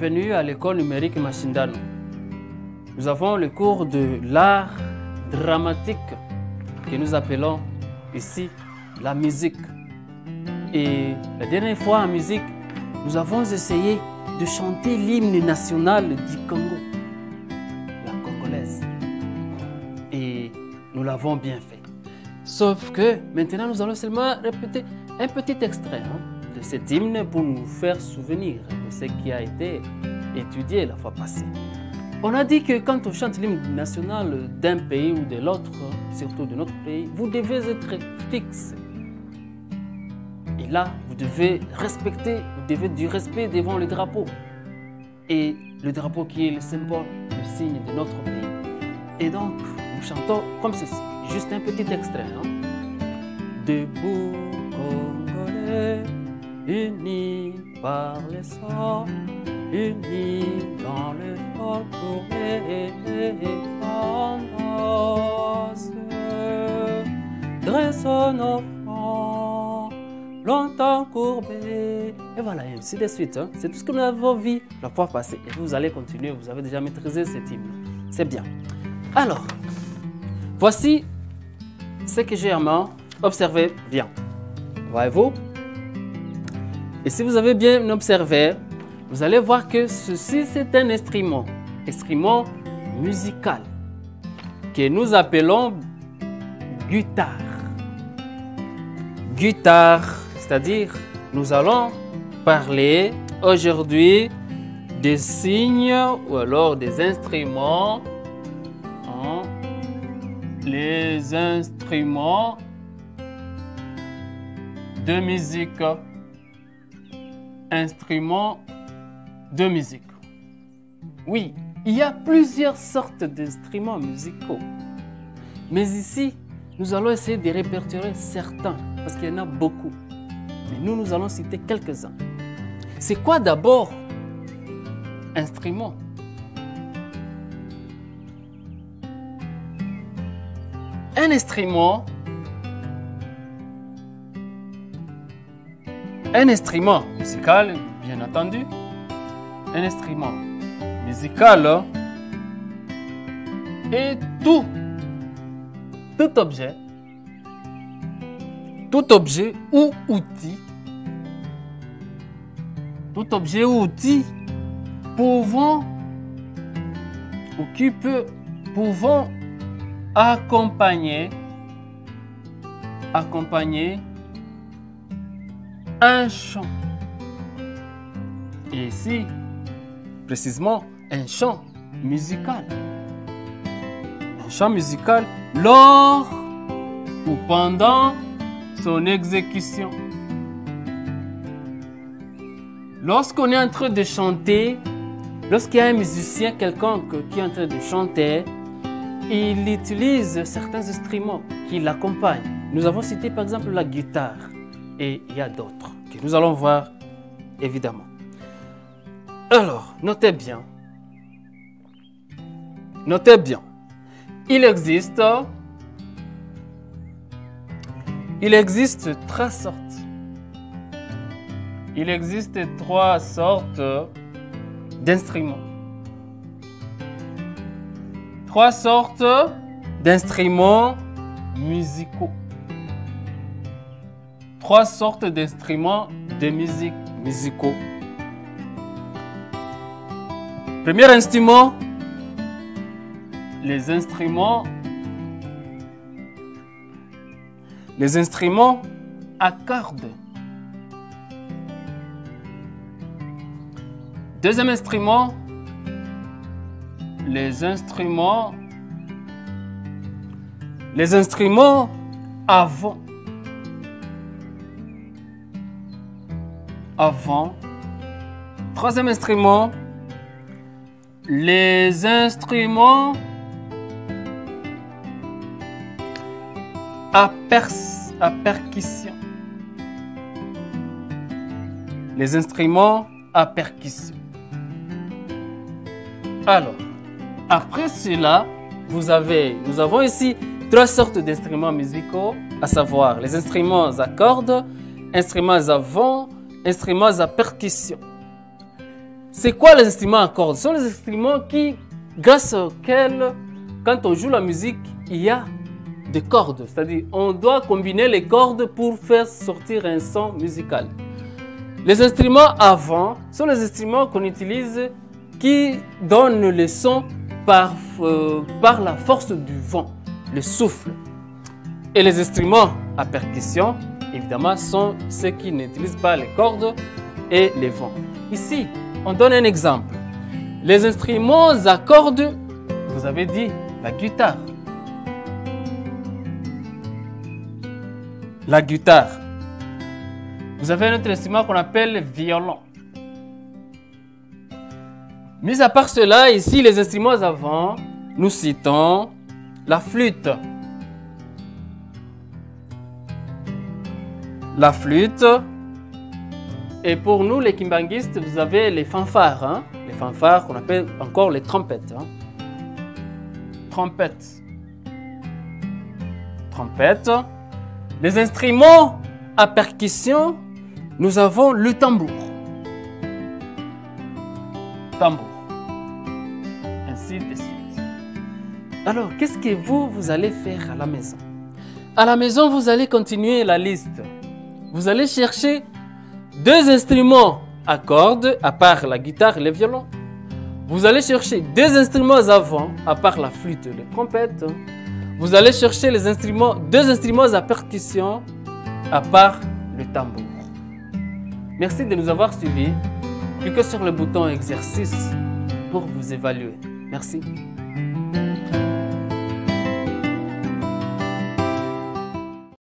bienvenue à l'école numérique Mashindano. Nous avons le cours de l'art dramatique que nous appelons ici la musique. Et la dernière fois en musique, nous avons essayé de chanter l'hymne national du Congo, la congolaise. Et nous l'avons bien fait. Sauf que maintenant, nous allons seulement répéter un petit extrait de cet hymne pour nous faire souvenir de ce qui a été étudié la fois passée. On a dit que quand on chante l'hymne national d'un pays ou de l'autre, surtout de notre pays, vous devez être fixe. Et là, vous devez respecter, vous devez du respect devant le drapeau. Et le drapeau qui est le symbole, le signe de notre pays. Et donc, nous chantons comme ceci. Juste un petit extrait. Debout, Congolais, unis par les sangs, unis dans le fort pour l'indépendance. Dressons nos fronts, longtemps courbés. Et voilà, et ainsi de suite. C'est tout ce que nous avons vu la fois passée. Et vous allez continuer, vous avez déjà maîtrisé cet hymne. C'est bien. Alors, voici ce que j'ai en main. Observez bien. Voyez-vous? Et si vous avez bien observé, vous allez voir que ceci, c'est un instrument musical, que nous appelons guitare. Guitare, c'est-à-dire, nous allons parler aujourd'hui des signes ou alors des instruments. Les instruments de musique. Instruments de musique. Oui, il y a plusieurs sortes d'instruments musicaux. Mais ici, nous allons essayer de répertorier certains, parce qu'il y en a beaucoup. Mais nous allons citer quelques-uns. C'est quoi d'abord instrument? Un instrument musical, bien entendu. Un instrument musical est tout objet ou outil, pouvant accompagner un chant. Et ici, précisément, un chant musical. Un chant musical lors ou pendant son exécution. Lorsqu'on est en train de chanter, lorsqu'il y a un musicien quelconque qui est en train de chanter, il utilise certains instruments qui l'accompagnent. Nous avons cité par exemple la guitare et il y a d'autres que nous allons voir évidemment. Alors, notez bien. Il existe trois sortes. Il existe trois sortes d'instruments. Trois sortes d'instruments musicaux. Trois sortes d'instruments de musique musicaux. Premier instrument, les instruments à cordes. Deuxième instrument, les instruments à vent. Troisième instrument, les instruments à percussion. Les instruments à percussion. Alors, après cela, nous avons ici trois sortes d'instruments musicaux, à savoir les instruments à cordes, instruments à vent, instruments à percussion. C'est quoi les instruments à cordes? Ce sont les instruments grâce auxquels, quand on joue la musique, il y a des cordes. C'est-à-dire, on doit combiner les cordes pour faire sortir un son musical. Les instruments à vent sont les instruments qu'on utilise qui donnent le son par la force du vent, le souffle. Et les instruments à percussion, évidemment, sont ceux qui n'utilisent pas les cordes et les vents. Ici, on donne un exemple. Les instruments à cordes, vous avez dit la guitare. La guitare. Vous avez un autre instrument qu'on appelle le violon. Mis à part cela, ici, les instruments à vent, nous citons la flûte. La flûte. Et pour nous, les kimbanguistes, vous avez les fanfares. Hein? Les fanfares qu'on appelle encore les trompettes. Hein? Trompettes. Trompettes. Les instruments à percussion, nous avons le tambour. Tambour. Ainsi de suite. Alors, qu'est-ce que vous allez faire à la maison? À la maison, vous allez continuer la liste. Vous allez chercher 2 instruments à cordes, à part la guitare et le violon. Vous allez chercher 2 instruments à vent, à part la flûte et la trompette. Vous allez chercher 2 instruments à percussion, à part le tambour. Merci de nous avoir suivis. Cliquez sur le bouton exercice pour vous évaluer. Merci.